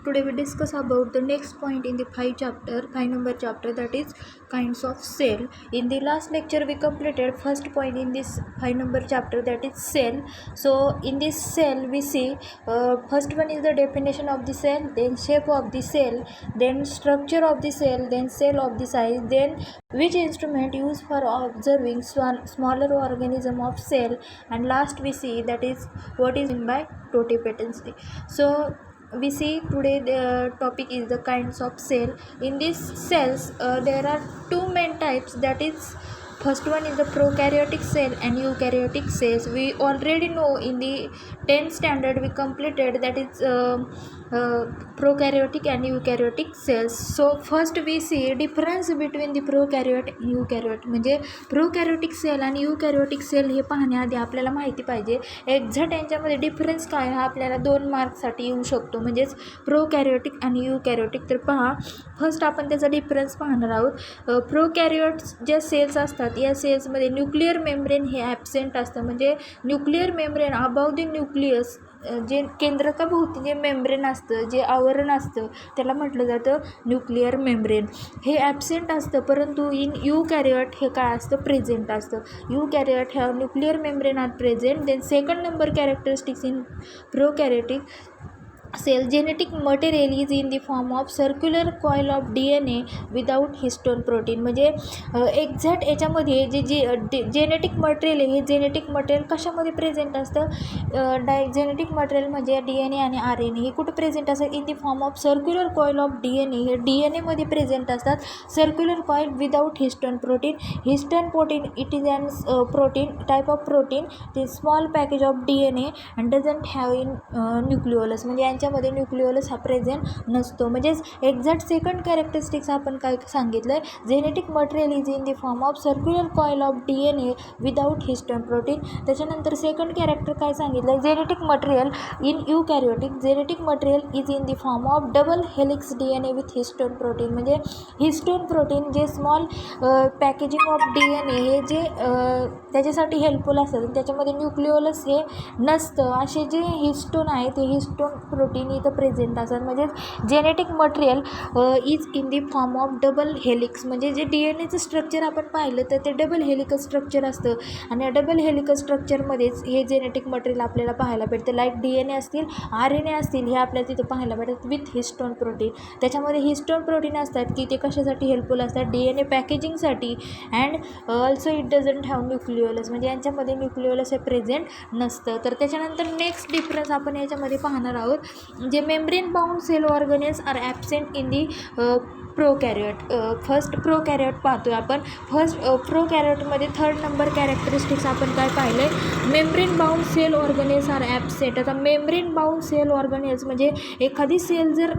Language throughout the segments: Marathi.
today we discuss about the next point in the 5 number chapter, that is kinds of cell. In the last lecture we completed first point in this 5 number chapter, that is cell. So in this cell we see first one is the definition of the cell, then shape of the cell, then structure of the cell, then cell of the size, then which instrument used for observing smaller organism of cell, and last we see that is what is meant by totipotency. So we see today the topic is the kinds of cell. In these cells there are two main types, that is first one is the prokaryotic cell and eukaryotic cells. We already know in the 10th standard we completed, that is prokaryotic and eukaryotic cells. So first we see difference between the prokaryote and eukaryote. म्हणजे प्रोकॅरियोटिक सेल आणि युकॅरियोटिक सेल हे पाहण्याआधी आपल्याला माहिती पाहिजे एक्झॅक्ट यांच्यामध्ये डिफरन्स काय हा आपल्याला 2 मार्क्ससाठी येऊ शकतो, म्हणजेच प्रोकॅरियोटिक आणि युकॅरियोटिक. तर पहा फर्स्ट आपण त्याचा डिफरन्स पाहणार आहोत. प्रोकॅरियोट्स ज्या सेल्स असतात या सेल्समध्ये न्यूक्लिअर मेम्ब्रेन हे ॲबसेंट असतं, म्हणजे nuclear membrane above the nucleus जे केंद्रकाभोवती जे मेम्ब्रेन असतं, जे आवरण असतं त्याला म्हटलं जातं न्यूक्लिअर मेम्ब्रेन, हे ॲबसेंट असतं. परंतु इन युकॅरियोट हे काय असतं, प्रेझेंट असतं. युकॅरियोट ह्या nuclear membrane are present. Then second number characteristics in prokaryotic cell, genetic material is in the form of circular coil of DNA without histone protein. म्हणजे एक्झॅक्ट याच्यामध्ये जे जेनेटिक मटेरियल आहे हे जेनेटिक मटेरियल कशामध्ये प्रेझेंट असतं, जेनेटिक मटेरियल म्हणजे DNA आणि RNA हे कुठं प्रेझेंट असतात, in the form of circular coil of DNA. हे DNA मध्ये प्रेझेंट असतात. Circular coil without histone protein. Histone protein it is an protein type of protein, ते small package of DNA and doesn't have in nucleolus. म्हणजे मध्ये न्यूक्लिओलस हा प्रेझेंट नसतो. म्हणजेच एक्झॅक्ट सेकंड कॅरेक्टरिस्टिक्स आपण काय सांगितलं आहे, genetic material is in the form of circular coil of DNA without histone protein. त्याच्यानंतर सेकंड कॅरेक्टर काय सांगितलं आहे, genetic material in eukaryotic, genetic material is in the form of double helix DNA with histone protein. म्हणजे हिस्टोन प्रोटीन जे स्मॉल पॅकेजिंग ऑफ DNA हे जे त्याच्यासाठी हेल्पफुल असतात, त्याच्यामध्ये न्यूक्लिओलस हे नसतं. असे जे हिस्टोन आहे ते हिस्टोन प्रोटीन इथं प्रेझेंट असतात. म्हणजे genetic material is in the form of double helix. म्हणजे जे DNAचं स्ट्रक्चर आपण पाहिलं तर ते डबल हेलिकल स्ट्रक्चर असतं, आणि या डबल हेलिकल स्ट्रक्चरमध्येच हे जेनेटिक मटेरियल आपल्याला पाहायला भेटतं. लाईक DNA असतील, RNA असतील, हे आपल्याला तिथं पाहायला भेटतात विथ हिस्टोन प्रोटीन. त्याच्यामध्ये हिस्टोन प्रोटीन असतात की ते कशासाठी हेल्पफुल असतात, DNA पॅकेजिंगसाठी. And also it doesn't have nucleolus. म्हणजे यांच्यामध्ये न्यूक्लिओलस हे प्रेझेंट नसतं. तर त्याच्यानंतर नेक्स्ट डिफरन्स आपण याच्यामध्ये पाहणार आहोत, जे membrane bound cell organelles are absent in the prokaryote. First prokaryote पाहतोय आपण. फर्स्ट प्रोकॅरियोटमध्ये 3rd नंबर कॅरेक्टरिस्टिक्स आपण काय पाहिलं आहे, membrane bound cell organelles are absent. आता मेम्ब्रेन बाउंड सेल ऑर्गनेल्स म्हणजे एखादी सेल जर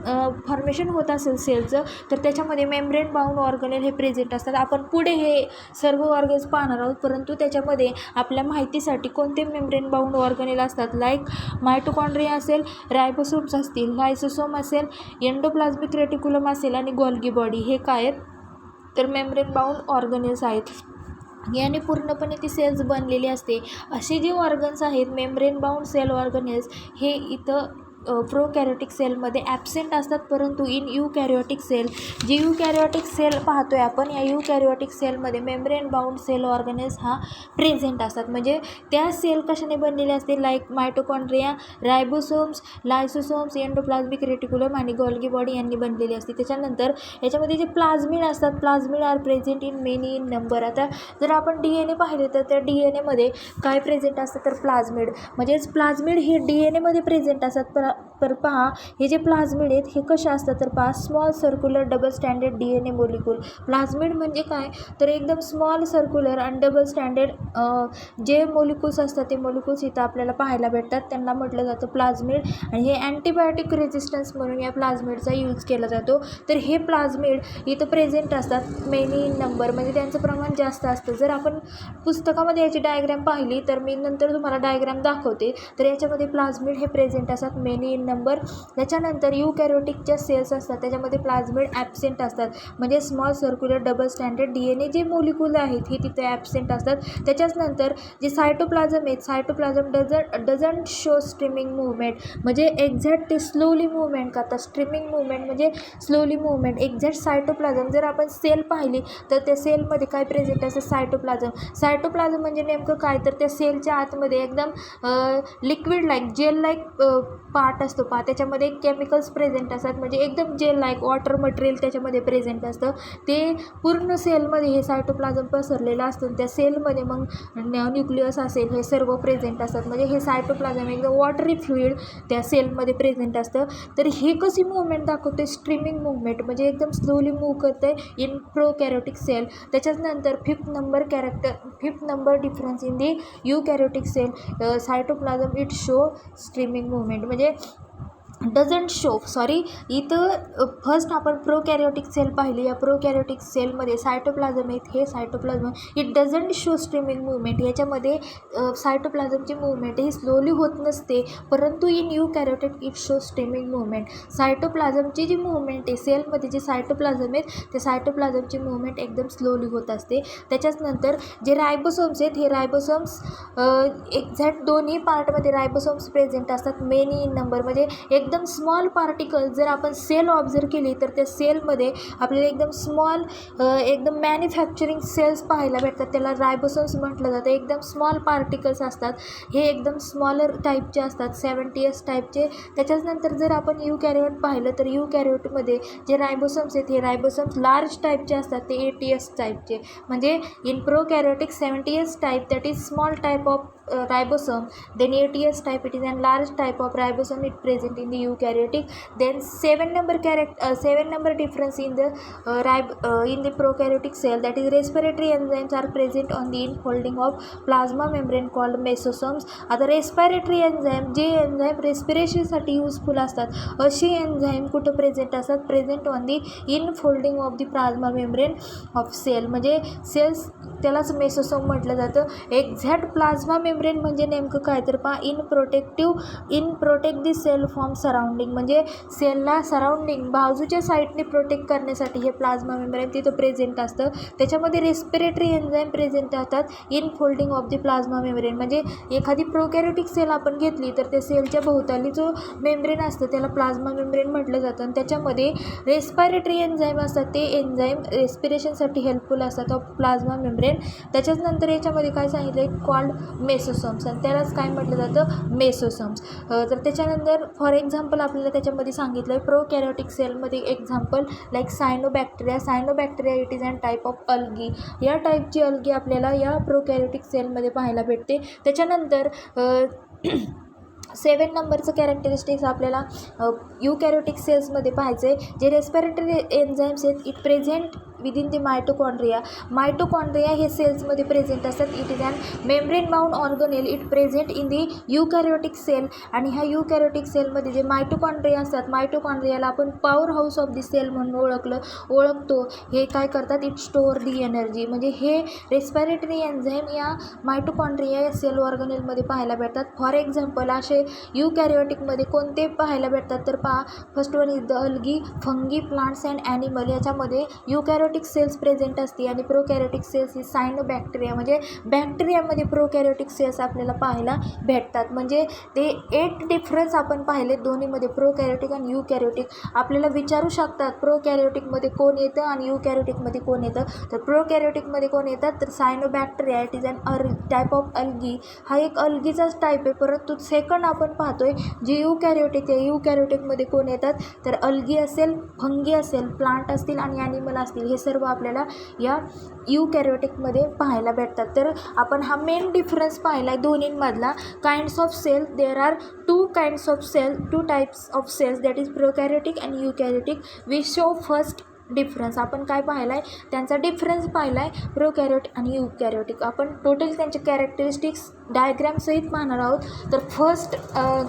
फॉर्मेशन होत असेल सेलचं तर त्याच्यामध्ये मेम्ब्रेन बाउंड ऑर्गनेल हे प्रेझेंट असतात. आपण पुढे हे सर्व ऑर्गन्स पाहणार आहोत, परंतु त्याच्यामध्ये आपल्या माहितीसाठी कोणते मेम्ब्रेन बाउंड ऑर्गनेल असतात, लाईक मायटोकॉन्ड्रिया असेल, रायबोसोम्स असतील, लायसोसोम असेल, एंडोप्लाझ्मिक रेटिक्युलम असेल आणि गोल्गी बॉडी, हे काय आहेत तर मेम्ब्रेन बाउंड ऑर्गनेल्स आहेत. याने पूर्णपणे ती सेल्स बनलेली असते. असे जे ऑर्गन्स आहेत मेम्ब्रेन बाउंड सेल ऑर्गनेल्स हे इथं प्रोकॅरियोटिक सेलमध्ये ॲबसेंट असतात. परंतु इन युकॅरियोटिक सेल, जी युकॅरियोटिक सेल पाहतोय आपण, या युकॅरियोटिक सेलमध्ये मेम्ब्रेन बाउंड सेल ऑर्गनेल्स हा प्रेझेंट असतात. म्हणजे त्या सेल कशाने बनलेले असते, like mitochondria, ribosomes, lysosomes, endoplasmic reticulum आणि गोल्गी बॉडी यांनी बनलेली असते. त्याच्यानंतर याच्यामध्ये जे प्लाझमिड असतात, plasmid are present in many in number. आता जर आपण DNA पाहिले तर त्या DNAमध्ये काय प्रेझेंट असतं तर प्लाझमिड. म्हणजेच प्लाझमिड हे DNAमध्ये प्रेझेंट असतात. पर पहा हे जे प्लाझमिड आहेत हे कसे असतात तर पहा, small circular double standard DNA molecule. Plasmid म्हणजे काय तर एकदम स्मॉल सर्क्युलर आणि डबल स्टँडर्ड जे मॉलिक्यूल्स असतात ते मॉलिक्यूल्स इथं आपल्याला पाहायला भेटतात. त्यांना म्हटलं जातं प्लाझमिड, आणि हे अँटीबायोटिक रेजिस्टन्स म्हणून या प्लाझमिडचा यूज केला जातो. तर हे प्लाझमिड इथं प्रेझेंट असतात मेनी इन नंबर, म्हणजे त्यांचं प्रमाण जास्त असतं. जर आपण पुस्तकामध्ये याची डायग्रॅम पाहिली तर मी नंतर तुम्हाला डायग्रॅम दाखवते, तर याच्यामध्ये प्लाझमिड हे प्रेझेंट असतात मेनी मेनी इन नंबर. त्याच्यानंतर युकॅरियोटिकच्या सेल्स असतात त्याच्यामध्ये प्लाझमिड ॲबसेंट असतात, म्हणजे small circular double standard DNA जे मोलिक्युल आहेत हे तिथे ॲबसेंट असतात. त्याच्याच नंतर जे सायटोप्लाझम आहेत, cytoplasm doesn't show streaming movement, म्हणजे एक्झॅक्ट ते स्लोली मुवमेंट करतात. स्ट्रीमिंग मुवमेंट म्हणजे स्लोली मुवमेंट. एक्झॅक्ट सायटोप्लाझम जर आपण सेल पाहिली तर त्या सेलमध्ये काय प्रेझेंट असतं, सायटोप्लाझम. सायटोप्लाझम म्हणजे नेमकं काय, तर त्या सेलच्या आतमध्ये एकदम liquid like gel like part असतो त्याच्यामध्ये केमिकल्स प्रेझेंट असतात, म्हणजे एकदम जेल लाईक वॉटर मटेरियल त्याच्यामध्ये प्रेझेंट असतं. ते पूर्ण सेलमध्ये हे सायटोप्लाझम पसरलेलं असतं. त्या सेलमध्ये मग न्यूक्लियस असेल हे सर्व प्रेझेंट असतात, म्हणजे हे सायटोप्लाझम एकदम वॉटरी फ्लुइड त्या सेलमध्ये प्रेझेंट असतं. तर हे कशी मुवमेंट दाखवते, स्ट्रीमिंग मुवमेंट, म्हणजे एकदम स्लोली मूव्ह करते इन प्रोकॅरियोटिक सेल. त्याच्याच नंतर fifth number difference in the eukaryotic cell, cytoplasm it show streaming movement, म्हणजे डझंट शो इथं फर्स्ट आपण प्रोकॅरियोटिक सेल पाहिली. या प्रोकॅरियोटिक सेलमध्ये सायटोप्लाझम आहेत, हे cytoplasm it doesn't show streaming movement, याच्यामध्ये सायटोप्लाझमची मुवमेंट ही स्लोली होत नसते, परंतु in eukaryotic it show streaming movement. सायटोप्लाझमची जी मुवमेंट आहे सेलमध्ये जे सायटोप्लाझम आहेत ते सायटोप्लाझमची मुवमेंट एकदम स्लोली होत असते. त्याच्याच नंतर जे रायबोसोम्स आहेत हे रायबोसोम्स एक्झॅक्ट दोन्ही पार्टमध्ये रायबोसोम्स प्रेझेंट असतात, मेनी इन नंबर, म्हणजे एकदम स्मॉल पार्टिकल जर आपण सेल ऑब्झर्व केली तर त्या सेलमध्ये आपल्याला एकदम स्मॉल एकदम मॅन्युफॅक्चरिंग सेल्स पाहायला भेटतात, त्याला रायबोसोम्स म्हटलं जातं. एकदम स्मॉल पार्टिकल्स असतात, हे एकदम स्मॉलर टाईपचे असतात, 70S टाईपचे. त्याच्याच नंतर जर आपण युकॅरियोट पाहिलं तर युकॅरियोटमध्ये जे रायबोसोम्स आहेत हे रायबोसोम्स लार्ज टाईपचे असतात, ते 80S टाईपचे, म्हणजे in prokaryotic 70S type that is small type of ribosome, then 80S type it is an large type of ribosome it present in the eukaryotic. Then 7 number difference in the in the prokaryotic cell, that is respiratory enzymes are present on the infolding of plasma membrane called mesosomes. आता रेस्पिरेटरी एन्झाईम जे एन्झाईम रेस्पिरेशनसाठी यूजफुल असतात अशी एन्झाईम कुठं प्रेझेंट असतात, present on the infolding of the plasma membrane of cell, म्हणजे सेल्स त्यालाच मेसोसोम म्हटलं जातं. एक्झॅक्ट प्लाझ्मा मेम्ब्रेन म्हणजे नेमकं काय तर in protect the cell from surrounding, म्हणजे सेलला सराउंडिंग बाजूच्या साईडने प्रोटेक्ट करण्यासाठी हे प्लाझ्मा मेम्ब्रेन तिथं प्रेझेंट असतं. त्याच्यामध्ये रेस्पिरेटरी एन्झाईम प्रेझेंट असतात in folding of the plasma membrane, म्हणजे एखादी प्रोकॅरियोटिक सेल आपण घेतली तर त्या सेलच्या भोवताली जो मेम्ब्रेन असतं त्याला प्लाझ्मा मेम्ब्रेन म्हटलं जातं, आणि त्याच्यामध्ये रेस्पिरेटरी एन्झाईम असतात, ते एन्झाईम रेस्पिरेशनसाठी हेल्पफुल असतात ऑफ प्लाझ्मा मेम्ब्रेन. त्याच्याच नंतर याच्यामध्ये काय सांगितलं आहे, कॉल्ड मेसोसोम्स, आणि त्यालाच काय म्हटलं जातं, मेसोसोम्स. तर त्याच्यानंतर फॉर एक्झाम्पल आपल्याला त्याच्यामध्ये सांगितलं आहे प्रोकॅरियोटिक सेलमध्ये example like cyanobacteria it is an type of algae. या टाईपची अल्गी आपल्याला या प्रोकॅरियोटिक सेलमध्ये पाहायला भेटते. त्याच्यानंतर 7 नंबरचं कॅरेक्टरिस्टिक्स आपल्याला युकॅरियोटिक सेल्समध्ये पाहायचं आहे. जे रेस्पिरेटरी एन्झाईम्स आहेत it present within the mitochondria हे सेल्समध्ये प्रेझेंट असतात. It is an membrane bound organelle it present in the eukaryotic cell, आणि ह्या युकॅरियोटिक सेलमध्ये जे मायटोकॉन्ड्रिया असतात, मायटोकॉन्ड्रियाला आपण power house of the cell म्हणून ओळखतो. हे काय करतात, इट स्टोअर दी एनर्जी, म्हणजे हे रेस्पिरेटरी एन्झाईम या मायटोकॉन्ड्रिया या सेल ऑर्गनेलमध्ये पाहायला भेटतात. फॉर एक्झाम्पल असे युकॅरियोटिकमध्ये कोणते पाहायला भेटतात तर first one is the algae, fungi, plants and animal. याच्यामध्ये युकॅरियोटिक सेल्स प्रेझेंट असते, आणि प्रोकॅरियोटिक सेल्स ही सायनोबॅक्टेरिया, म्हणजे बॅक्टेरियामध्ये प्रोकॅरियोटिक सेल्स आपल्याला पाहायला भेटतात. म्हणजे ते 8 डिफरन्स आपण पाहिले दोन्हीमध्ये, प्रोकॅरियोटिक आणि युकॅरियोटिक. आपल्याला विचारू शकतात प्रोकॅरियोटिकमध्ये कोण येतं आणि युकॅरियोटिकमध्ये कोण येतं. तर प्रोकॅरियोटिकमध्ये कोण येतात तर cyanobacteria it is an type of algae, हा एक अल्गीचाच टाईप आहे. परंतु सेकंड आपण पाहतोय जे युकॅरियोटिक आहे, युकॅरियोटिकमध्ये कोण येतात तर अल्गी असेल, फंगी असेल, प्लांट असतील आणि ॲनिमल असतील, हे सर्व आपल्याला या युकॅरियोटिकमध्ये पाहायला भेटतात. तर आपण हा मेन डिफरन्स पाहिला आहे दोन्हींमधला. Kinds of cell, there are 2 types of cells that is prokaryotic आणि eukaryotic. We show first difference. आपण काय पाहिला आहे, त्यांचा डिफरन्स पाहिला आहे प्रोकॅरियोट आणि युकॅरियोटिक. आपण टोटल त्यांचे कॅरेक्टरिस्टिक्स डायग्रॅमसहित पाहणार आहोत. तर फर्स्ट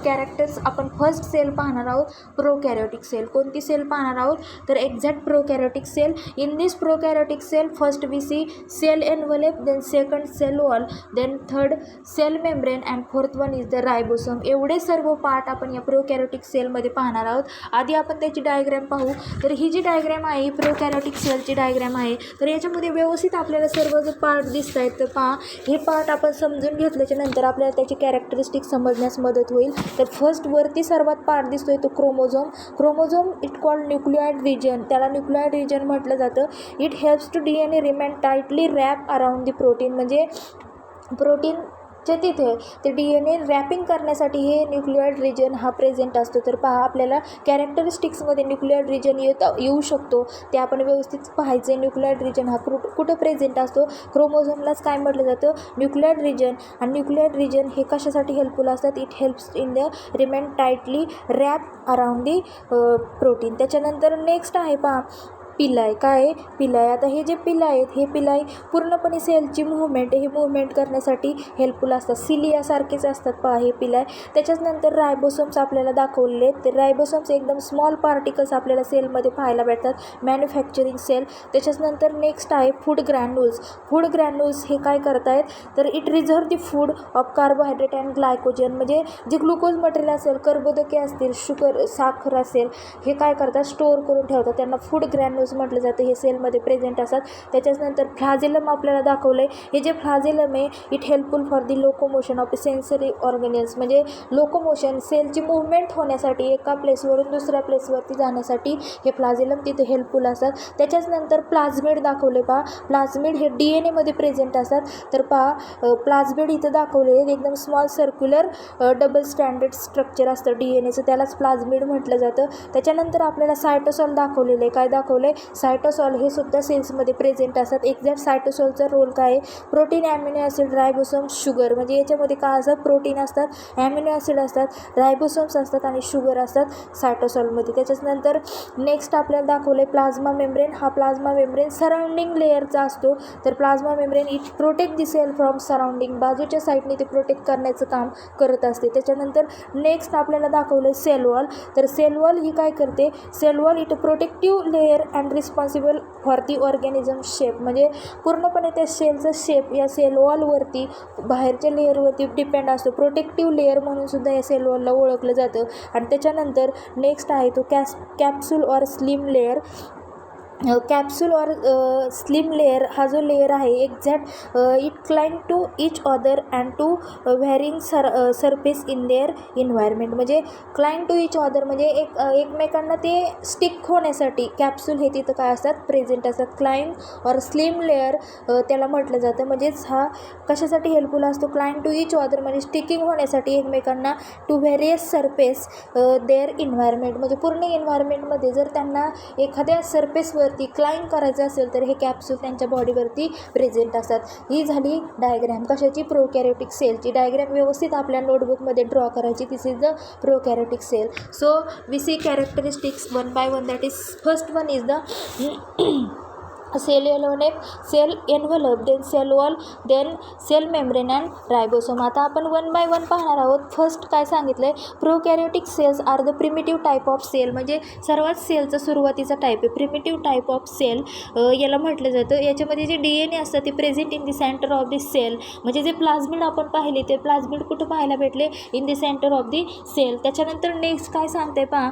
कॅरेक्टर्स आपण फर्स्ट सेल पाहणार आहोत, प्रोकॅरियोटिक सेल. कोणती सेल पाहणार आहोत तर exact prokaryotic cell. In this prokaryotic cell first we see cell envelope, then second cell wall, then third cell membrane and fourth one is the ribosome. एवढे सर्व पार्ट आपण या प्रोकॅरियोटिक सेलमध्ये पाहणार आहोत. आधी आपण त्याची डायग्रॅम पाहू. तर ही जी डायग्रॅम आहे ही प्रोकॅरियोटिक सेलची डायग्रॅम आहे. तर याच्यामध्ये व्यवस्थित आपल्याला सर्व जे पार्ट दिसत आहेत तर पहा, हे पार्ट आपण समजून घेतल्याच्या नंतर आपल्याला त्याची कॅरेक्टरिस्टिक समजण्यास मदत होईल. तर फर्स्ट वरती सर्वात पार्ट दिसतोय तो chromosome. Chromosome it called nucleoid region. त्याला न्यूक्लियोइड रिजन म्हटलं जातं. It helps to DNA remain tightly wrap around the protein. म्हणजे प्रोटीनच्या तिथे ते DNA रॅपिंग करण्यासाठी हे न्यूक्लियोइड रिजन हा प्रेझेंट असतो. तर पहा, आपल्याला कॅरेक्टरिस्टिक्समध्ये न्यूक्लियोइड रिजन येऊ शकतो, ते आपण व्यवस्थित पाहायचे. न्यूक्लियोइड रिजन हा कुठं प्रेझेंट असतो, क्रोमोझोमलाच काय म्हटलं जातं, न्यूक्लियोइड रिजन. आणि न्यूक्लियोइड रिजन हे कशासाठी हेल्पफुल असतात, it helps in the remain tightly wrap around the protein. त्याच्यानंतर नेक्स्ट आहे पहा पिलाय. काय आहे पिलाय. आता हे जे पिलं आहेत हे पिलाय पूर्णपणे सेलची मूव्हमेंट हे मूव्हमेंट करण्यासाठी हेल्पफुल असतात. सिलियासारखेच असतात पहा हे पिलाय. त्याच्याच नंतर रायबोसोम्स आपल्याला दाखवले आहेत. ते रायबोसोम्स एकदम स्मॉल पार्टिकल्स आपल्याला सेलमध्ये पाहायला भेटतात, मॅन्युफॅक्चरिंग सेल. त्याच्याच नंतर नेक्स्ट आहे फूड ग्रॅन्युल्स. फूड ग्रॅन्युल्स हे काय करतायत तर it reserve the food of carbohydrate and glycogen. म्हणजे जे ग्लुकोज मटेरियल असेल, कर्बोदके असतील, शुगर साखर असेल, हे काय करतात स्टोअर करून ठेवतात. त्यांना फूड ग्रॅन्युल्स म्हटलं जातं. हे सेलमध्ये प्रेझेंट असतात. त्याच्यानंतर फ्लाजेलम आपल्याला दाखवलं आहे. हे जे फ्लाजेलम आहे it helpful for the locomotion of sensory organelles. म्हणजे लोकोमोशन सेलची मूव्हमेंट होण्यासाठी, एका प्लेसवरून दुसऱ्या प्लेसवरती जाण्यासाठी हे फ्लाजेलम तिथे हेल्पफुल असतात. त्याच्याच नंतर प्लाझमिड दाखवले पहा. प्लाझमिड हे DNA मध्ये प्रेझेंट असतात. तर पहा प्लाझमिड इथं दाखवले आहेत. एकदम small circular double standard structure असतं DNAचं, त्यालाच प्लाझमिड म्हटलं जातं. त्याच्यानंतर आपल्याला सायटोसॉल दाखवलेलं आहे. काय दाखवलं आहे सायटोसॉल. हे सुद्धा सेल्समध्ये प्रेझेंट असतात. एक्झॅक्ट सायटोसॉलचा रोल काय आहे, प्रोटीन, ॲमिनो ॲसिड, रायबोसोम्स, शुगर. म्हणजे याच्यामध्ये काय असतात, प्रोटीन असतात, ॲमिनो ॲसिड असतात, रायबोसोम्स असतात आणि शुगर असतात सायटोसॉलमध्ये. त्याच्यानंतर नेक्स्ट आपल्याला दाखवलं आहे प्लाझ्मा मेम्ब्रेन. हा प्लाझ्मा मेम्ब्रेन सराउंडिंग लेअरचा असतो. तर plasma membrane it protect the cell from surrounding. बाजूच्या साईडने ते प्रोटेक्ट करण्याचं काम करत असते. त्याच्यानंतर नेक्स्ट आपल्याला दाखवलं आहे सेल वॉल. तर सेल वॉल ही काय करते, cell wall it protective layer and responsible for the organism shape. म्हणजे पूर्णपणे त्या सेलचा शेप या सेल वॉलवरती, बाहेरच्या लेअरवरती डिपेंड असतो. प्रोटेक्टिव्ह लेअर म्हणून सुद्धा या सेल वॉलला ओळखलं जातं. आणि त्याच्यानंतर नेक्स्ट आहे तो capsule or slime layer. Capsule or slime layer हा जो लेअर आहे exact it cling to each other and to varying surface in their environment. म्हणजे क्लाइंग टू इच अदर म्हणजे एकमेकांना ते स्टिक होण्यासाठी कॅप्सूल हे तिथं काय असतात प्रेझेंट असतात. क्लाइंग ऑर स्लिम लेअर त्याला म्हटलं जातं. म्हणजेच हा कशासाठी हेल्पफुल असतो, क्लाइंग टू इच अदर म्हणजे स्टिकिंग होण्यासाठी एकमेकांना, to various surface their environment. म्हणजे पूर्ण इन्व्हायरमेंटमध्ये जर त्यांना एखाद्या सरफेसवर ती क्लाइंब करायचं असेल तर हे कॅप्सूल त्यांच्या बॉडीवरती प्रेझेंट असतात. ही झाली डायग्रॅम कशाची, प्रोकॅरियोटिक सेलची. डायग्रॅम व्यवस्थित आपल्या नोटबुकमध्ये ड्रॉ करायची. This is the prokaryotic cell. So we see characteristics one by one. That is first one is the cell envelope, then cell wall, then cell membrane and ribosome. आता आपण वन बाय वन पाहणार आहोत. फर्स्ट काय सांगितलं आहे, prokaryotic cells are the primitive type of cell. म्हणजे सर्वात सेलचा सुरुवातीचा टाईप आहे प्रिमिटिव्ह टाईप ऑफ सेल याला म्हटलं जातं. याच्यामध्ये जे DNA असतं ते present in the centre of the cell. म्हणजे जे प्लाझमिड आपण पाहिले ते प्लाझमिड कुठं पाहायला भेटले, in the centre of the cell. त्याच्यानंतर नेक्स्ट काय सांगते पहा,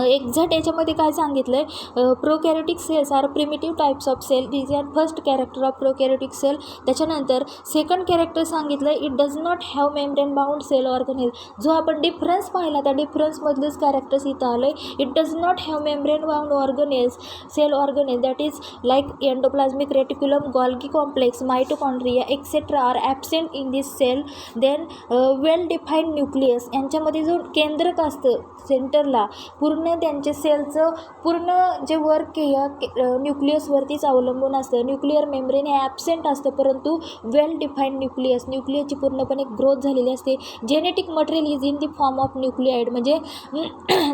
एक्झॅक्ट याच्यामध्ये काय सांगितलं आहे, prokaryotic cells are primitive types of cell. This are first character of prokaryotic cell. त्याच्यानंतर सेकंड कॅरेक्टर सांगितलं आहे, it does not have membrane bound cell organelle. जो आपण डिफरन्स पाहिला त्या डिफरन्समधलंच कॅरेक्टर्स इथं आलं आहे. It does not have membrane bound organelles, cell organelle that is like endoplasmic reticulum, Golgi complex, mitochondria etcetera are absent in this cell. Then well defined nucleus. यांच्यामध्ये जो केंद्रक असतं सेंटरला, पूर्ण पूर्ण त्यांचे सेलचं पूर्ण जे वर्क न्यूक्लियसवरतीच अवलंबून असतं. न्यूक्लिअर मेम्ब्रेन हे ॲबसेंट असतं, परंतु वेल डिफाईंड न्यूक्लियसची पूर्णपणे ग्रोथ झालेली असते. Genetic material is in the form of nuclide, म्हणजे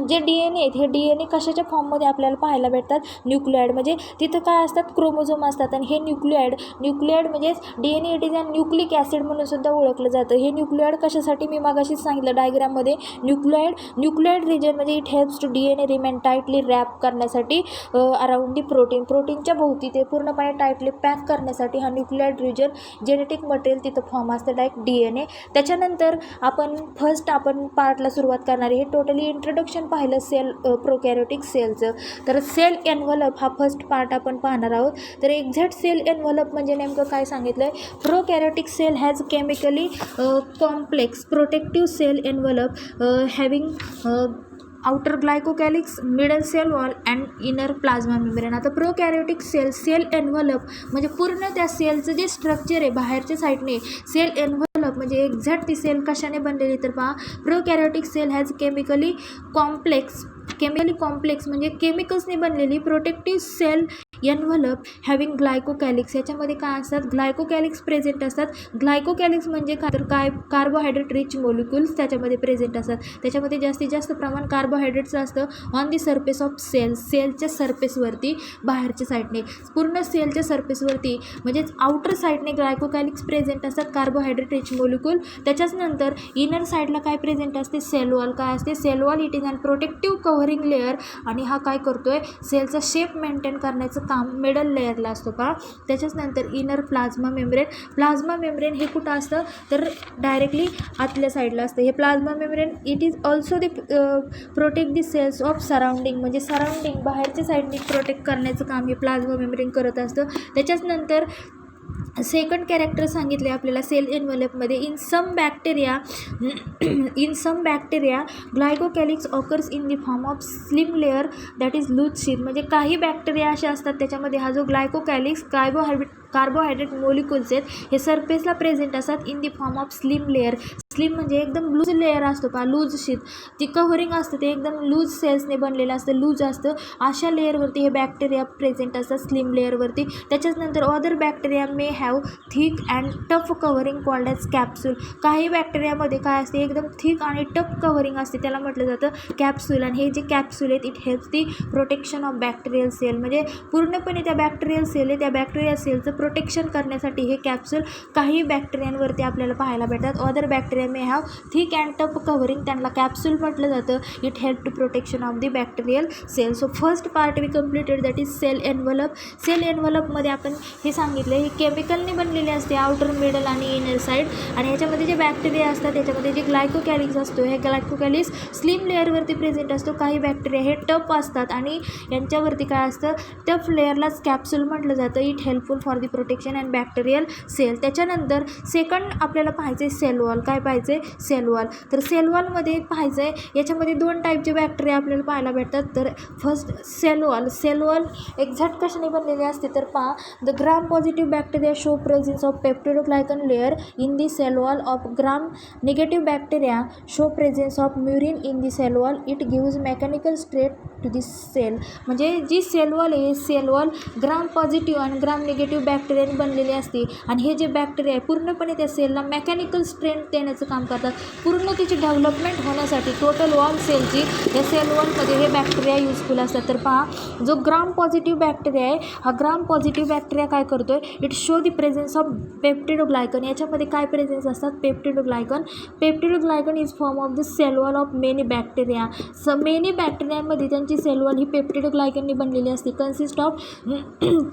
जे DNA आहेत हे DNA कशाच्या फॉर्ममध्ये आपल्याला पाहायला भेटतात? न्यूक्लियाइड. म्हणजे तिथं काय असतात? क्रोमोझोम असतात. आणि हे न्यूक्लियाइड म्हणजे DNA it is a nucleic acid म्हणून सुद्धा ओळखलं जातं. हे न्यूक्लियाइड कशासाठी? मी मागाशीच सांगितलं डायग्राममध्ये. न्यूक्लियाइड रिजन म्हणजे it helps to DNA remain tightly wrap करण्यासाठी अराउंड दी प्रोटीनच्या भोवती ते पूर्णपणे टाईटली पॅक करण्यासाठी हा न्यूक्लियाइड रिजन जेनेटिक मटेरियल तिथं फॉर्म असतं, डायरेक्ट DNA. त्याच्यानंतर आपण पार्टला सुरुवात करणार आहे. हे टोटली इंट्रोडक्शन पाहिलं प्रोकॅरियोटिक सेलचं. तर सेल एन्व्हलप हा फर्स्ट पार्ट आपण पाहणार आहोत. तर एक्झॅक्ट सेल एन्व्हलप म्हणजे नेमकं काय सांगितलं आहे? Prokaryotic cell has chemically complex protective cell envelope having outer glycocalyx, middle cell wall and inner plasma membrane. आता प्रोकॅरियोटिक सेल एन्व्हलप म्हणजे पूर्ण त्या सेलचं जे स्ट्रक्चर आहे बाहेरच्या साईडने सेल एन्व्हलप म्हणजे एक्झॅक्ट ती सेल कशाने बनलेली? तर पहा, प्रोकॅरियोटिक सेल हॅज केमिकली कॉम्प्लेक्स म्हणजे केमिकल्सने बनलेली प्रोटेक्टिव्ह सेल एन्व्हलप हॅविंग ग्लायकोकॅलिक्स. याच्यामध्ये काय असतात? ग्लायकोकॅलिक्स प्रेझेंट असतात. ग्लायकोकॅलिक्स म्हणजे काय? तर कार्बोहायड्रेट रिच मोलिक्युल्स त्याच्यामध्ये प्रेझेंट असतात. त्याच्यामध्ये जास्तीत जास्त प्रमाण कार्बोहायड्रेटचं असतं. ऑन दी सरफेस ऑफ सेलच्या सरफेसवरती बाहेरच्या साईडने पूर्ण सेलच्या सरफेसवरती म्हणजेच आउटर साईडने ग्लायकोकॅलिक्स प्रेझेंट असतात, कार्बोहायड्रेट रिच मोलिक्युल. त्याच्याच नंतर इनर साईडला काय प्रेझेंट असते? Cell wall. काय असते? Cell wall it is an protective covering layer आणि हा काय करतोय? सेलचा शेप मेंटेन करण्याचं काम मिडल लेअरला असतो का. त्याच्याच नंतर इनर प्लाझ्मा मेम्ब्रेन हे कुठं असतं? तर डायरेक्टली आतल्या साईडला असतं. हे plasma membrane it is also the protect the cells of surrounding म्हणजे सराउंडिंग बाहेरच्या साईडने प्रोटेक्ट करण्याचं काम हे प्लाझ्मा मेम्ब्रेन करत असतं. त्याच्याच नंतर सेकंड कॅरेक्टर सांगितले आपल्याला सेल एन्व्हलपमध्ये. In some bacteria glycocalyx occurs in the form of slime layer that is loose sheet. म्हणजे काही बॅक्टेरिया असे असतात त्याच्यामध्ये हा जो ग्लायकोकॅलिक्स कार्बोहायड्रेट मोलिक्युल्स आहेत हे सरफेसला प्रेझेंट असतात in the form of slime layer. Slim म्हणजे एकदम लूज लेअर असतो पहा, लूज शीट. ती कव्हरिंग असतं ते एकदम लूज सेल्सने बनलेलं असतं, लूज असतं. अशा लेअरवरती हे बॅक्टेरिया प्रेझेंट असतात स्लिम लेअरवरती. त्याच्याच नंतर other bacteria may have thick and tough covering called as capsule. काही बॅक्टेरियामध्ये काय असते? एकदम थिक आणि टफ कव्हरिंग असते, त्याला म्हटलं जातं कॅप्सूल. आणि हे जे कॅप्सूल आहेत it helps the protection of bacterial cell म्हणजे पूर्णपणे त्या बॅक्टेरियल सेल आहे त्या बॅक्टेरियल सेलचं प्रोटेक्शन करण्यासाठी हे कॅप्सूल काही बॅक्टेरियांवरती आपल्याला पाहायला भेटतात. Other bacteria may have thick and tough covering, त्यांना कॅप्सूल म्हटलं जातं. It help to protection of the bacterial cell. So first part we completed that is cell envelope. Cell एन्व्हलपमध्ये आपण हे सांगितलं हे केमिकलने बनलेले असते आउटर मिडल आणि इनर साईड. आणि ह्याच्यामध्ये जे बॅक्टेरिया असतात त्याच्यामध्ये जे ग्लायकोकॅलिक्स असतो हे ग्लायकोकॅलिक्स स्लिम लेअरवरती प्रेझेंट असतो. काही बॅक्टेरिया हे टफ असतात आणि यांच्यावरती काय असतं? टफ लेअरलाच कॅप्सूल म्हटलं जातं. It helpful for the protection and bacterial cell. त्याच्यानंतर सेकंड आपल्याला पाहायचं आहे सेल वॉल. काय पाहायचं आहे? Cell wall. तर सेल वॉलमध्ये पाहायचं आहे याच्यामध्ये दोन टाईपचे बॅक्टेरिया आपल्याला पाहायला भेटतात. तर फर्स्ट सेल वॉल एक्झॅक्ट कशाने बनलेले असते? तर पहा, the Gram positive bacteria show presence of peptidoglycan layer in the cell wall of Gram negative bacteria show presence of murein in the cell wall. It gives mechanical strength to the cell. म्हणजे जी सेल वॉल आहे सेल वॉल ग्राम पॉझिटिव्ह आणि ग्राम निगेटिव्ह बॅक्टेरियाने बनलेली असते. आणि हे जे बॅक्टेरिया आहे पूर्णपणे त्या सेलला मेकॅनिकल स्ट्रेंथ देण्याचं काम करतात. पूर्ण तिची डेव्हलपमेंट होण्यासाठी टोटल वॉल सेलची या सेल वॉलमध्ये हे बॅक्टेरिया युजफुल असतात. तर पहा, जो ग्राम पॉझिटिव्ह बॅक्टेरिया आहे हा ग्राम पॉझिटिव्ह बॅक्टेरिया काय करतोय? It show the presence of peptidoglycan. याच्यामध्ये काय प्रेझेन्स असतात? Peptidoglycan is form of the cell wall of many bacteria. Many बॅक्टेरियामध्ये त्यांची सेल वॉल ही पेप्टिडोग्लायकननी बनलेली असते. Consist of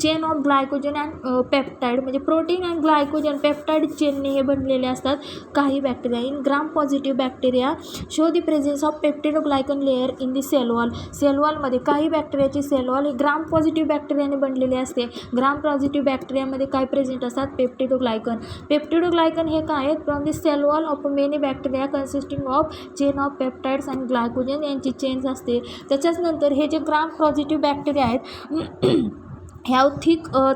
chain of glycogen and peptide म्हणजे प्रोटीन अँड ग्लायकोजन पेप्टाईड चेनने हे बनलेले असतात काही bacteria. In Gram positive bacteria show the presence of peptidoglycan layer in the cell wall. Cell वॉलमध्ये काही बॅक्टेरियाची सेल वॉल ही ग्राम पॉझिटिव्ह बॅक्टेरियाने बनलेली असते. ग्राम पॉझिटिव्ह बॅक्टेरियामध्ये काय प्रेझेंट असतात? पेप्टिडोग्लायकन हे काय आहेत? From the cell wall of many bacteria consisting of chain of peptides and glycogen यांची चेन्स असते. त्याच्याच नंतर हे जे ग्राम पॉझिटिव्ह बॅक्टेरिया आहेत ह्या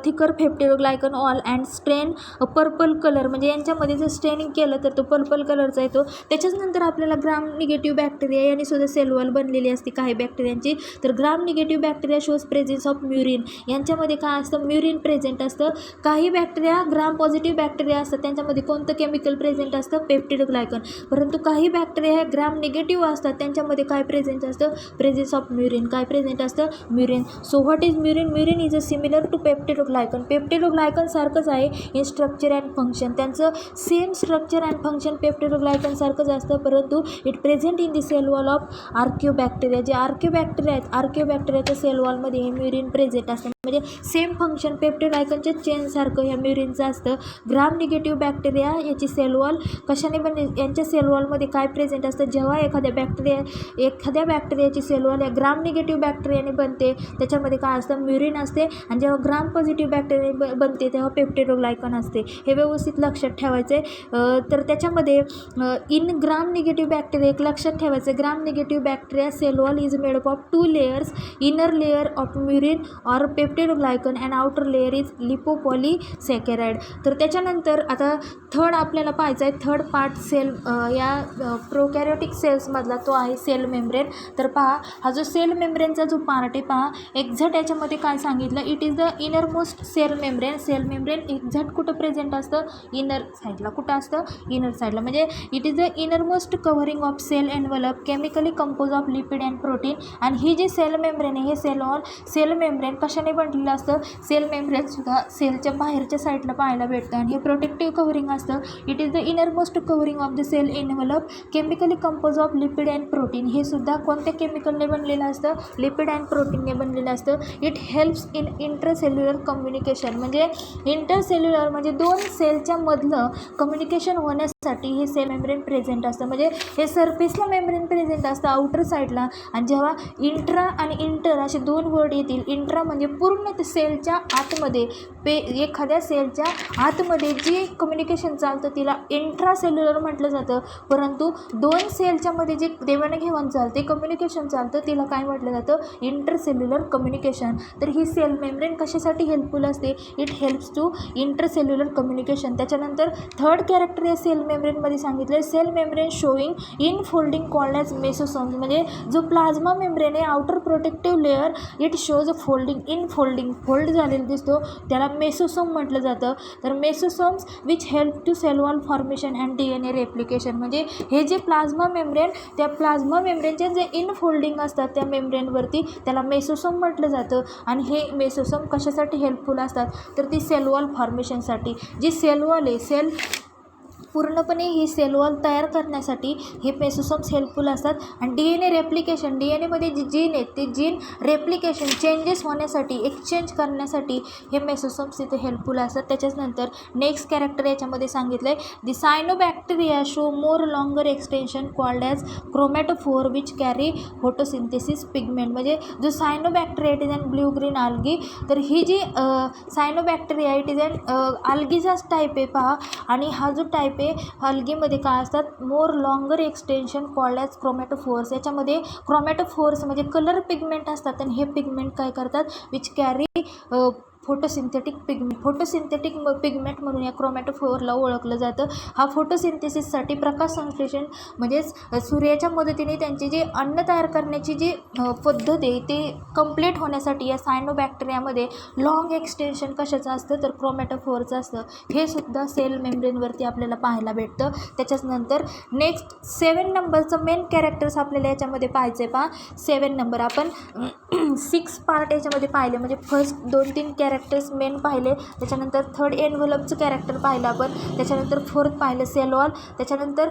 thicker peptidoglycan all and stain purple colour, म्हणजे यांच्यामध्ये जर स्ट्रेनिंग केलं तर तो पर्पल कलरचा येतो. त्याच्याच नंतर आपल्याला ग्राम निगेटिव्ह बॅक्टेरिया यांनी सुद्धा सेल वॉल बनलेली असते काही बॅक्टेरियांची. तर Gram negative bacteria shows presence of murein, यांच्यामध्ये काय असतं, म्युरिन प्रेझेंट असतं. काही बॅक्टेरिया ग्राम पॉझिटिव्ह बॅक्टेरिया असतात, त्यांच्यामध्ये कोणतं केमिकल प्रेझेंट असतं, पेप्टिडोग्लायकन. परंतु काही बॅक्टेरिया हे ग्राम निगेटिव्ह असतात, त्यांच्यामध्ये काय प्रेझेंट असतं, प्रेझेन्स ऑफ म्युरिन. काय प्रेझेंट असतं, murein. So what is murein? Murein is a similar to peptidoglycan. Peptidoglycan सारखंच आहे इन स्ट्रक्चर अँड फंक्शन, त्यांचं same structure and function peptidoglycan सारखंच असतं. परंतु it present in the cell wall of archaebacteria. जे आर्किओबॅक्टेरिया आहेत, आर्किओबॅक्टेरियाच्या सेल वॉलमध्ये हे म्युरिन प्रेझेंट असतं, म्हणजे सेम फंक्शन पेप्टिडोग्लायकनच्या चेनसारखं ह्या म्युरिनचं असतं. ग्राम निगेटिव्ह बॅक्टेरिया याची सेल वॉल कशाने बनले, यांच्या सेल वॉलमध्ये काय प्रेझेंट असतं, जेव्हा एखाद्या बॅक्टेरियाची सेल वॉल या ग्राम निगेटिव्ह बॅक्टेरियाने बनते, त्याच्यामध्ये काय असतं, म्युरिन असते. आणि जेव्हा ग्राम पॉझिटिव्ह बॅक्टेरिया बनते तेव्हा पेप्टिडोग्लायकन असते. हे व्यवस्थित लक्षात ठेवायचं आहे. तर त्याच्यामध्ये इन ग्राम निगेटिव्ह बॅक्टेरिया एक लक्षात ठेवायचं, Gram negative bacteria cell wall is made up of 2 layers, inner layer of murein or peptidoglycan and outer layer is lipopolysaccharide. तर त्याच्यानंतर आता थर्ड आपल्याला पाहायचं आहे, थर्ड पार्ट सेल या प्रोकॅरियोटिक सेल्समधला तो आहे सेल मेम्ब्रेन. तर पहा, हा जो सेल मेम्ब्रेनचा जो पार्ट आहे पहा, एक्झॅक्ट याच्यामध्ये काय सांगितलं, it is the inner most cell membrane. Cell membrane exact कुठं प्रेझेंट असतं, इनर साईडला. कुठं असतं, इनर साईडला. म्हणजे it is the inner most covering of cell envelope chemically compose of lipid and protein. आणि ही जी सेल मेम्ब्रेन आहे, हे सेल मेम्ब्रेन कशाने बनलेलं असतं, सेल मेम्ब्रेन सुद्धा सेलच्या बाहेरच्या साईडला पाहायला भेटतं आणि हे प्रोटेक्टिव्ह कव्हरिंग असतं. It is the inner most covering of the cell envelope chemically compose of lipid and protein. हे सुद्धा कोणत्या केमिकलने बनलेलं असतं, लिपिड अँड प्रोटीनने बनलेलं असतं. It helps in intercellular communication, म्हणजे इंटरसेल्युलर म्हणजे दोन सेलच्या मधलं कम्युनिकेशन होण्यासाठी हे सेल मेम्ब्रेन प्रेझेंट असतं. म्हणजे हे सरफेसला मेम्ब्रेन प्रेझेंट असतं आउटर साईडला, आणि जेव्हा इंट्रा आणि इंटर असे दोन वर्ड येतील, इंट्रा म्हणजे पूर्ण सेलच्या आतमध्ये, एखाद्या सेलच्या आतमध्ये जे कम्युनिकेशन चालतं तिला इंट्रासेल्युलर म्हटलं जातं. परंतु दोन सेलच्या मध्ये जे देवाणघेवाण चालते, कम्युनिकेशन चालतं, तिला काय म्हटलं जातं, इंटरसेल्युलर कम्युनिकेशन. तर ही सेल मेम्ब्रेन कशासाठी हेल्पफुल असते, it helps to intercellular communication. त्याच्यानंतर थर्ड कॅरेक्टर या सेल मेम्ब्रेनमध्ये सांगितलं, cell membrane showing in folding called as mesosomes. म्हणजे जो प्लाझ्मा मेम्ब्रेन आहे, outer protective layer, it shows folding, in fold झालेला दिसतो, त्याला मेसोसोम म्हटलं जातं. तर mesosomes which help to cell wall formation and DNA replication. म्हणजे हे जे प्लाझ्मा मेम्ब्रेन, त्या प्लाझ्मा मेम्ब्रेनचे जे इन फोल्डिंग असतात त्या मेम्ब्रेनवरती, त्याला मेसोसोम म्हटलं जातं. आणि हे मेसोसोम कशासाठी हेल्पफुल असतात, तर ती सेल वॉल फॉर्मेशनसाठी. जी सेल वॉल आहे, सेल पूर्णपणे ही सेल वॉल तयार करण्यासाठी हे मेसोसोम्स हेल्पफुल असतात. आणि DNA रेप्लिकेशन, DNAमध्ये जे जीन आहेत ते जीन रेप्लिकेशन चेंजेस होण्यासाठी, एक्सचेंज करण्यासाठी हे मेसोसोम्स इथे हेल्पफुल असतात. त्याच्याच नंतर नेक्स्ट कॅरेक्टर याच्यामध्ये सांगितलं आहे, the cyanobacteria show more longer extension called as chromatophore which carry photosynthesis pigment. म्हणजे जो cyanobacteria it is and blue green algae. तर ही जी सायनोबॅक्टेरिया इट इज अँड आल्गीचाच टाईप आहे पहा. आणि हा जो टाईप अल्गीमध्ये काय असतात, more longer extension called as chromatophores. याच्यामध्ये क्रोमॅटोफोर्स म्हणजे कलर पिगमेंट असतात, आणि हे पिगमेंट काय करतात, विच कॅरी फोटोसिंथेटिक पिगमेंट म्हणून या क्रोमॅटोफोरला ओळखलं जातं. हा फोटोसिंथेसिससाठी प्रकाश संश्लेषण म्हणजेच सूर्याच्या मदतीने त्यांची जे अन्न तयार करण्याची जी पद्धत आहे ते कंप्लीट होण्यासाठी या सायनोबॅक्टेरियामध्ये लॉंग एक्सटेन्शन कशाचं असतं, तर क्रोमॅटोफोरचं असतं. हे सुद्धा सेल मेम्ब्रेनवरती आपल्याला पाहायला भेटतं. त्याच्याच नंतर नेक्स्ट 7 नंबरचं मेन कॅरेक्टर्स आपल्याला याच्यामध्ये पाहायचं आहे पहा. 7 नंबर आपण 6 पार्ट याच्यामध्ये पाहिले, म्हणजे फर्स्ट 2-3 कॅरेक्टर्स मेन पाहिले, त्याच्यानंतर थर्ड एनव्हलपचं कॅरेक्टर पाहिलं आपण, त्याच्यानंतर फोर्थ पाहिलं सेल वॉल, त्याच्यानंतर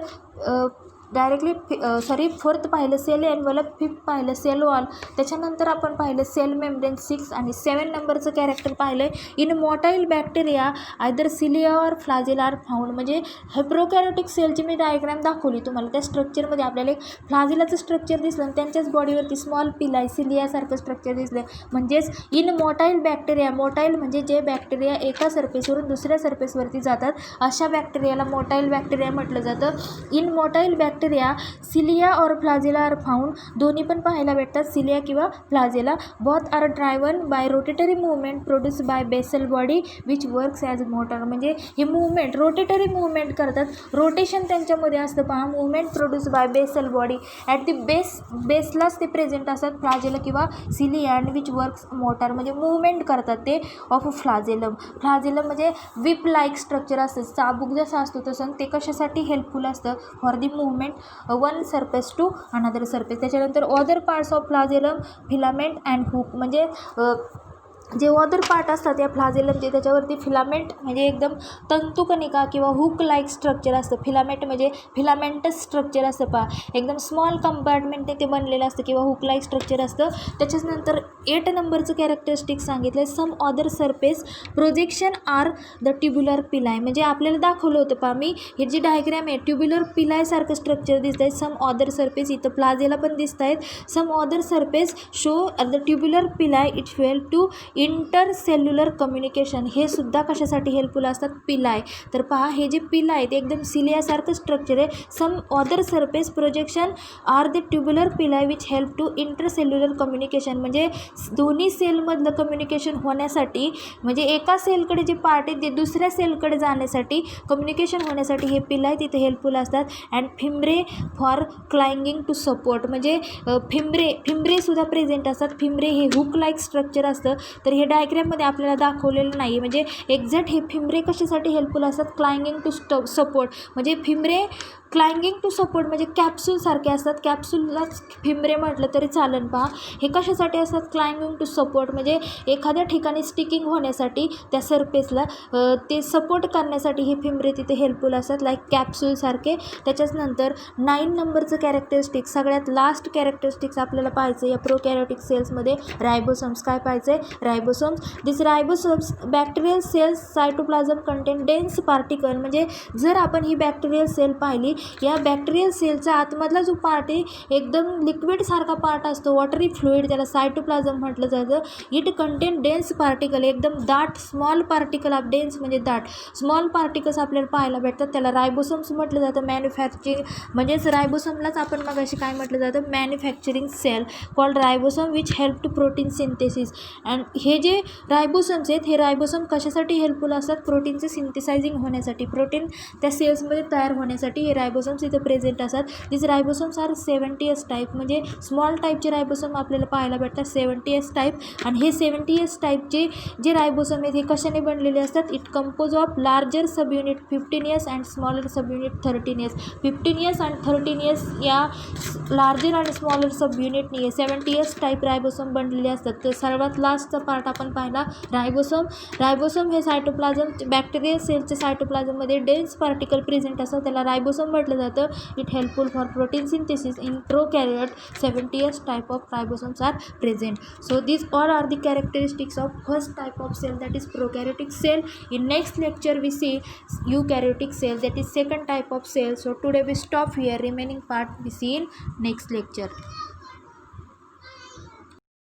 फोर्थ पाहिलं सेल एनव्हलप, फिफ्थ पाहिलं सेल वॉल, त्याच्यानंतर आपण पाहिलं सेल मेम्ब्रेन 6 आणि 7 नंबरचं कॅरेक्टर पाहिलं in motile bacteria either cilia or flagella are found. म्हणजे हे प्रोकॅरियोटिक सेलची मी डायग्राम दाखवली तुम्हाला, त्या स्ट्रक्चरमध्ये आपल्याला एक फ्लाजेलाचं स्ट्रक्चर दिसलं आणि त्यांच्याच बॉडीवरती स्मॉल पिलाई सिलियासारखं स्ट्रक्चर दिसलं. म्हणजेच इन मोटाईल बॅक्टेरिया, मोटाईल म्हणजे जे बॅक्टेरिया एका सरफेसवरून दुसऱ्या सरफेसवरती जातात, अशा बॅक्टेरियाला मोटाईल बॅक्टेरिया म्हटलं जातं. In motile bacteria bacteria cilia or flagella are found. दोन्ही पण पाहायला भेटतात, सिलिया किंवा flagella. Both are driven by rotatory movement produce by basal body which works as motor. म्हणजे हे मुवमेंट रोटेटरी मुवमेंट करतात, रोटेशन त्यांच्यामध्ये असतं पहा. Movement produce by basal body at the बेसलाच ते प्रेझेंट असतात फ्लाजेला किंवा cilia and which works motor. म्हणजे मुवमेंट करतात ते ऑफ फ्लाजेलम. फ्लाजेलम म्हणजे विप लाईक स्ट्रक्चर असतं, चाबूक जसं असतो तसं. ते कशासाठी हेल्पफुल असतं? For the movement one surface to another surface. त्याच्यानंतर other parts of flagellum filament and hook. म्हणजे जे अदर पार्ट असतात या फ्लाजेलमचे त्याच्यावरती फिलामेंट म्हणजे एकदम तंतुकणिका किंवा हुक लाईक स्ट्रक्चर असतं. फिलामेंट म्हणजे फिलामेंटस स्ट्रक्चर असतं पहा, एकदम स्मॉल कंपार्टमेंटने ते बनलेलं असतं किंवा हुक लाईक स्ट्रक्चर असतं. त्याच्याच नंतर 8 नंबरचं कॅरेक्टरिस्टिक सांगितलं, some other surface projection are the tubular pili. म्हणजे आपल्याला दाखवलं होतं पहा मी, हे जी डायग्रॅम आहे ट्युब्युलर पिलायसारखं स्ट्रक्चर दिसत आहे. सम अदर सरफेस, इथं प्लाझेला पण दिसत आहेत. Some other surface show the tubular pili it fail to intercellular communication. हे सुद्धा कशासाठी हेल्पफुल असतात? पिलाय. तर पहा हे जे पिला आहे ते एकदम सिलियासारखं स्ट्रक्चर आहे. Some other surface projection are the tubular pili which help to intercellular communication. म्हणजे दोन्ही सेलमधलं कम्युनिकेशन होण्यासाठी, म्हणजे एका सेलकडे जे पार्ट आहे ते दुसऱ्या सेलकडे जाण्यासाठी, कम्युनिकेशन होण्यासाठी हे पिलाय तिथे हेल्पफुल असतात. And fimbriae for clinging to support. म्हणजे फिम्ब्रेसुद्धा प्रेझेंट असतात. फिम्ब्रे हे हुक लाईक स्ट्रक्चर असतं. तर हे डायग्रॅममध्ये आपल्याला दाखवलेलं नाही. म्हणजे एक्झॅक्ट हे फिम्ब्रे कशासाठी हेल्पफुल असतात? क्लाइंगिंग टू सपोर्ट. म्हणजे फिम्ब्रे क्लाइंगिंग टू सपोर्ट म्हणजे कॅप्सूलसारखे असतात. कॅप्सूललाच फिम्ब्रे म्हटलं तरी चालेल पहा. हे कशासाठी असतात? क्लाइंगिंग टू सपोर्ट. म्हणजे एखाद्या ठिकाणी स्टिकिंग होण्यासाठी त्या सरफेसला ते सपोर्ट करण्यासाठी हे फिम्ब्रे तिथे हेल्पफुल असतात, लाईक कॅप्सूलसारखे. त्याच्याच नंतर 9 नंबरचं कॅरेक्टरिस्टिक्स, सगळ्यात लास्ट कॅरेक्टरिस्टिक्स आपल्याला पाहायचं या प्रोकॅरियोटिक सेल्समध्ये. रायबोसोम्स. काय पाहायचं आहे? Ribosomes. This ribosomes bacterial cells cytoplasm contain dense particle. म्हणजे जर आपण ही बॅक्टेरियल सेल पाहिली, या बॅक्टेरियल सेलचा आतमधला जो पार्ट आहे एकदम लिक्विडसारखा पार्ट असतो, वॉटरी फ्लुइड, त्याला सायटोप्लाझम म्हटलं जातं. इट कंटेन डेन्स पार्टिकल, एकदम दाट स्मॉल पार्टिकल ऑफ डेन्स म्हणजे दाट स्मॉल पार्टिकल्स आपल्याला पाहायला भेटतात. त्याला रायबोसोम्स म्हटलं जातं. मॅन्युफॅक्चरिंग म्हणजेच रायबोसोमलाच आपण मगाशी काय म्हटलं जातं? Manufacturing cell called ribosome which help to protein synthesis. And हे जे रायबोसोम्स आहेत हे रायबोसोम कशासाठी हेल्पफुल असतात? प्रोटीनचे सिंथेसायझिंग होण्यासाठी, प्रोटीन त्या सेल्समध्ये तयार होण्यासाठी हे रायबोसोम्स इथे प्रेझेंट असतात. दिस रायबोसोम्स आर 70S टाईप. म्हणजे स्मॉल टाईपचे रायबोसोम आपल्याला पाहायला भेटतात, 70S टाईप. आणि हे 70S टाईपचे जे रायबोसोम आहेत हे कशाने बनलेले असतात? It compose of larger sub unit 15S and smaller sub unit 13S. 15S आणि 13S या लार्जर आणि स्मॉलर सब युनिटने 70S टाईप रायबोसोम बनलेले असतात. तर सर्वात लास्टचा पार्ट आपण पाहिला रायबोसोम. रायबोसोम हे सायटोप्लाझम बॅक्टेरियल सेलचे सायटोप्लाझममध्ये डेन्स पार्टिकल प्रेझेंट असतात, त्याला रायबोसोम म्हटलं जातं. It helpful for protein synthesis in prokaryote. 70S type of ribosomes are present. So these all are the characteristics of first type of cell, that is prokaryotic cell. In next lecture we see eukaryotic cell, that is second type of cell. So today we stop here, remaining part we see in next lecture.